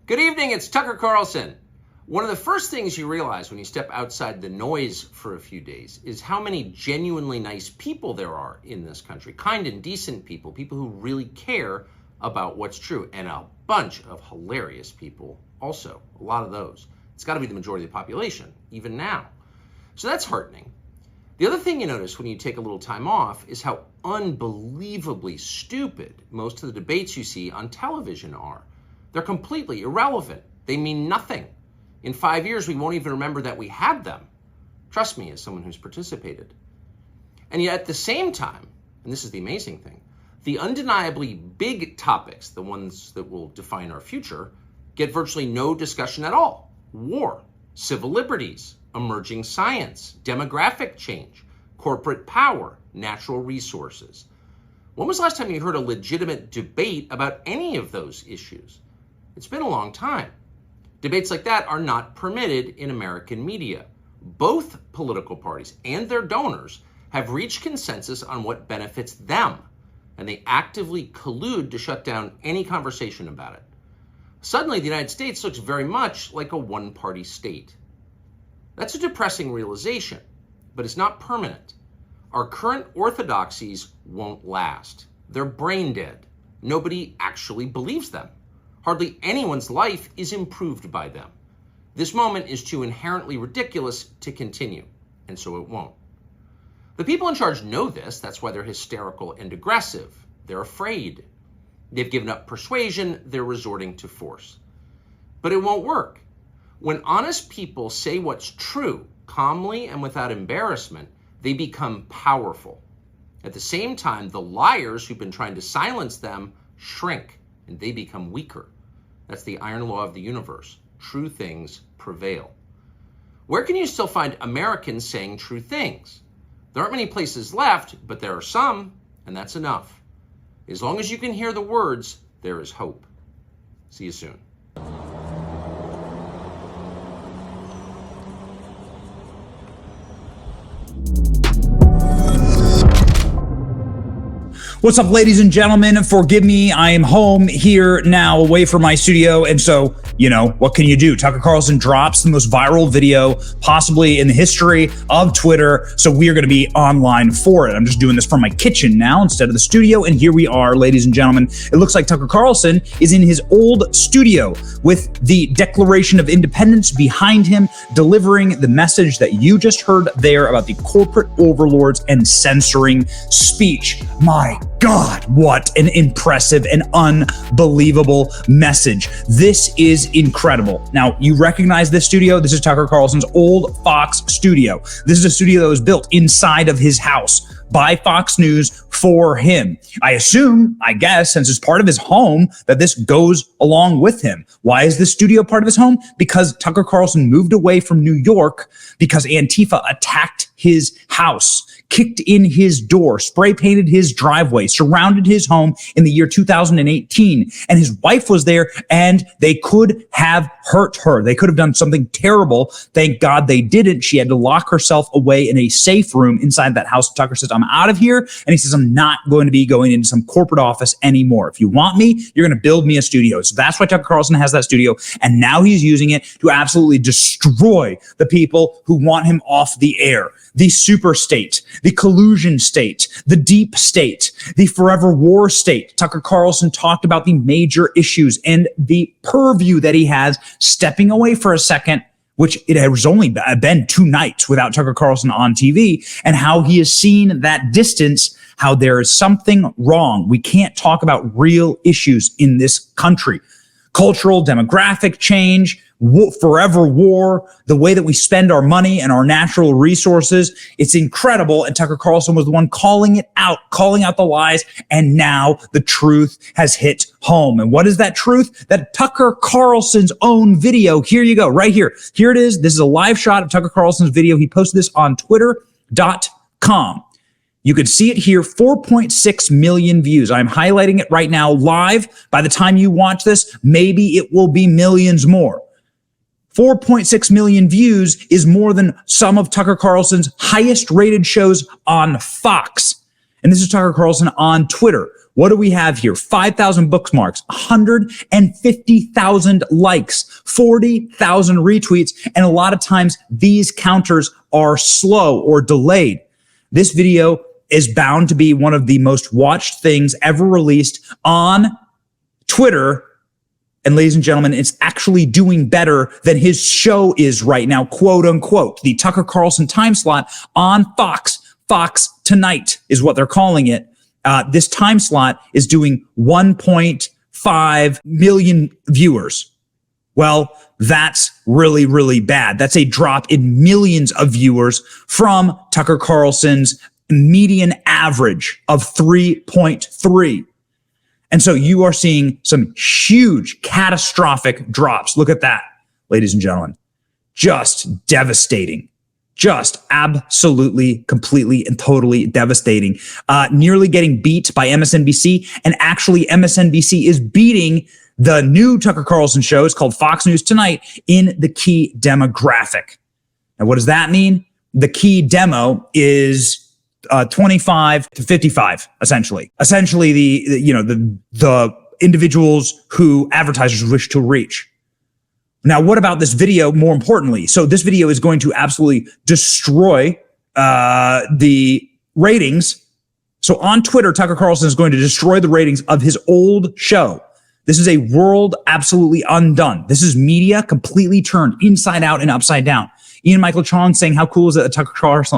Good evening, it's Tucker Carlson. One of the first things you realize when you step outside the noise for a few days is how many genuinely nice people there are in this country. Kind and decent people, people who really care about what's true, and a bunch of hilarious people also, a lot of those. It's got to be the majority of the population, even now. So that's heartening. The other thing you notice when you take a little time off is how unbelievably stupid most of the debates you see on television are. They're completely irrelevant. They mean nothing. In 5 years, we won't even remember that we had them. Trust me, as someone who's participated. And yet at the same time, and this is the amazing thing, the undeniably big topics, the ones that will define our future, get virtually no discussion at all. War, civil liberties, emerging science, demographic change, corporate power, natural resources. When was the last time you heard a legitimate debate about any of those issues? It's been a long time. Debates like that are not permitted in American media. Both political parties and their donors have reached consensus on what benefits them, and they actively collude to shut down any conversation about it. Suddenly, the United States looks very much like a one-party state. That's a depressing realization, but it's not permanent. Our current orthodoxies won't last. They're brain dead. Nobody actually believes them. Hardly anyone's life is improved by them. This moment is too inherently ridiculous to continue, and so it won't. The people in charge know this. That's why they're hysterical and aggressive. They're afraid. They've given up persuasion. They're resorting to force. But it won't work. When honest people say what's true, calmly and without embarrassment, they become powerful. At the same time, the liars who've been trying to silence them shrink, and they become weaker. That's the iron law of the universe. True things prevail. Where can you still find Americans saying true things? There aren't many places left, but there are some, and that's enough. As long as you can hear the words, there is hope. See you soon. What's up, ladies and gentlemen? Forgive me, I am home here now, away from my studio, and so, what can you do? Tucker Carlson drops the most viral video possibly in the history of Twitter, so we are going to be online for it. I'm just doing this from my kitchen now instead of the studio, and here we are, ladies and gentlemen. It looks like Tucker Carlson is in his old studio with the Declaration of Independence behind him, delivering the message that you just heard there about the corporate overlords and censoring speech. My God, what an impressive and unbelievable message. This is incredible. Now, you recognize this studio. This is Tucker Carlson's old Fox studio. This is a studio that was built inside of his house by Fox News for him. I guess, since it's part of his home, that this goes along with him. Why is this studio part of his home? Because Tucker Carlson moved away from New York because Antifa attacked his house, kicked in his door, spray painted his driveway, surrounded his home in the year 2018. And his wife was there, and they could have hurt her. They could have done something terrible. Thank God they didn't. She had to lock herself away in a safe room inside that house. Tucker says, I'm out of here. And he says, I'm not going to be going into some corporate office anymore. If you want me, you're going to build me a studio. So that's why Tucker Carlson has that studio. And now he's using it to absolutely destroy the people who want him off the air. The super state, the collusion state, the deep state, the forever war state. Tucker Carlson talked about the major issues and the purview that he has, stepping away for a second, which it has only been 2 nights without Tucker Carlson on TV, and how he has seen that distance, how there is something wrong. We can't talk about real issues in this country. Cultural, demographic change, forever war, the way that we spend our money and our natural resources. It's incredible. And Tucker Carlson was the one calling it out, calling out the lies. And now the truth has hit home. And what is that truth? That Tucker Carlson's own video. Here you go, right here. Here it is. This is a live shot of Tucker Carlson's video. He posted this on twitter.com. You can see it here, 4.6 million views. I'm highlighting it right now live. By the time you watch this, maybe it will be millions more. 4.6 million views is more than some of Tucker Carlson's highest rated shows on Fox. And this is Tucker Carlson on Twitter. What do we have here? 5,000 bookmarks, 150,000 likes, 40,000 retweets, and a lot of times these counters are slow or delayed. This video is bound to be one of the most watched things ever released on Twitter. And ladies and gentlemen, it's actually doing better than his show is right now, quote unquote. The Tucker Carlson time slot on Fox Tonight is what they're calling it. This time slot is doing 1.5 million viewers. Well, that's really, really bad. That's a drop in millions of viewers from Tucker Carlson's median average of 3.3. And so you are seeing some huge catastrophic drops. Look at that, ladies and gentlemen. Just devastating. Just absolutely, completely, and totally devastating. Nearly getting beat by MSNBC. And actually, MSNBC is beating the new Tucker Carlson show. It's called Fox News Tonight in the key demographic. Now, what does that mean? The key demo is 25 to 55, essentially. Essentially, the individuals who advertisers wish to reach. Now, what about this video? More importantly, so this video is going to absolutely destroy the ratings. So on Twitter, Tucker Carlson is going to destroy the ratings of his old show. This is a world absolutely undone. This is media completely turned inside out and upside down. Ian Michael Chong saying, how cool is it that Tucker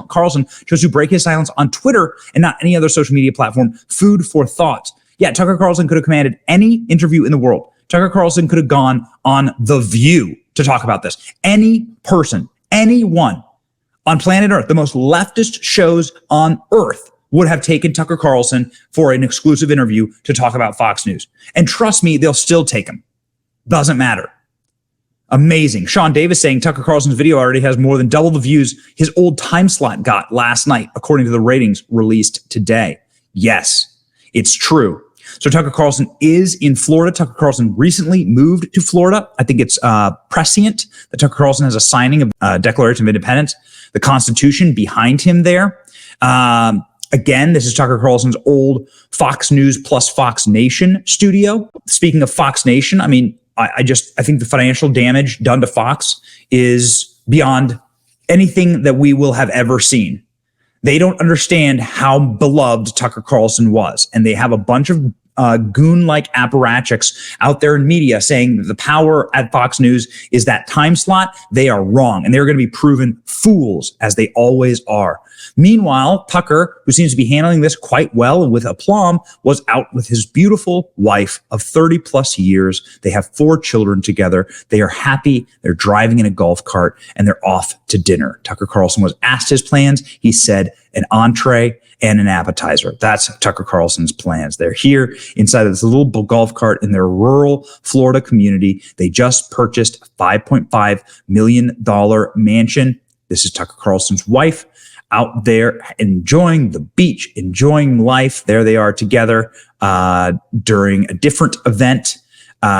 Carlson chose to break his silence on Twitter and not any other social media platform? Food for thought. Yeah, Tucker Carlson could have commanded any interview in the world. Tucker Carlson could have gone on The View to talk about this. Any person, anyone on planet Earth, the most leftist shows on Earth would have taken Tucker Carlson for an exclusive interview to talk about Fox News. And trust me, they'll still take him. Doesn't matter. Amazing. Sean Davis saying Tucker Carlson's video already has more than double the views his old time slot got last night, according to the ratings released today. Yes, it's true. So Tucker Carlson is in Florida. Tucker Carlson recently moved to Florida. I think it's prescient that Tucker Carlson has a signing of Declaration of Independence, the Constitution behind him there. Again, this is Tucker Carlson's old Fox News plus Fox Nation studio. Speaking of Fox Nation, I mean, I think the financial damage done to Fox is beyond anything that we will have ever seen. They don't understand how beloved Tucker Carlson was. And they have a bunch of goon-like apparatchiks out there in media saying that the power at Fox News is that time slot. They are wrong. And they're going to be proven fools, as they always are. Meanwhile, Tucker, who seems to be handling this quite well and with aplomb, was out with his beautiful wife of 30 plus years. They have 4 children together. They are happy. They're driving in a golf cart and they're off to dinner. Tucker Carlson was asked his plans. He said an entree and an appetizer. That's Tucker Carlson's plans. They're here inside of this little golf cart in their rural Florida community. They just purchased a $5.5 million mansion. This is Tucker Carlson's wife out there enjoying the beach, enjoying life. There they are together during a different event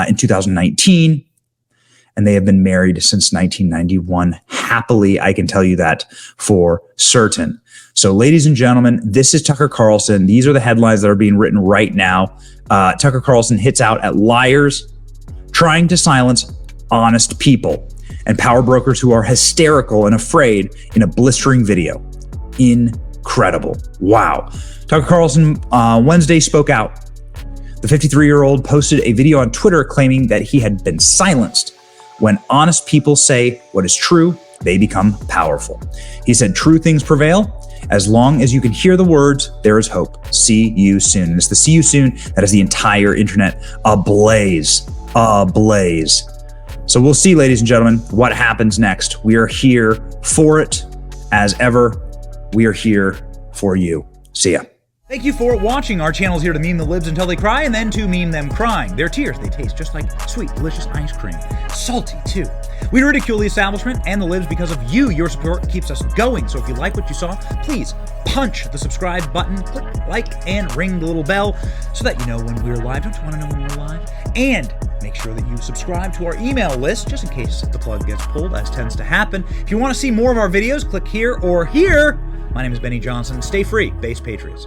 in 2019. And they have been married since 1991. Happily, I can tell you that for certain. So, ladies and gentlemen, this is Tucker Carlson. These are the headlines that are being written right now. Tucker Carlson hits out at liars trying to silence honest people and power brokers who are hysterical and afraid in a blistering video. Incredible. Wow. Tucker Carlson Wednesday spoke out. The 53-year-old posted a video on Twitter claiming that he had been silenced. When honest people say what is true, they become powerful. He said, true things prevail. As long as you can hear the words, there is hope. See you soon. And it's the see you soon that has the entire internet ablaze. Ablaze. So we'll see, ladies and gentlemen, what happens next. We are here for it as ever. We are here for you. See ya. Thank you for watching. Our channel is here to meme the libs until they cry and then to meme them crying. Their tears, they taste just like sweet, delicious ice cream. Salty, too. We ridicule the establishment and the libs because of you. Your support keeps us going. So if you like what you saw, please punch the subscribe button, click like, and ring the little bell so that you know when we're live. Don't you want to know when we're live? And make sure that you subscribe to our email list just in case the plug gets pulled, as tends to happen. If you want to see more of our videos, click here or here. My name is Benny Johnson. Stay free, Base Patriots.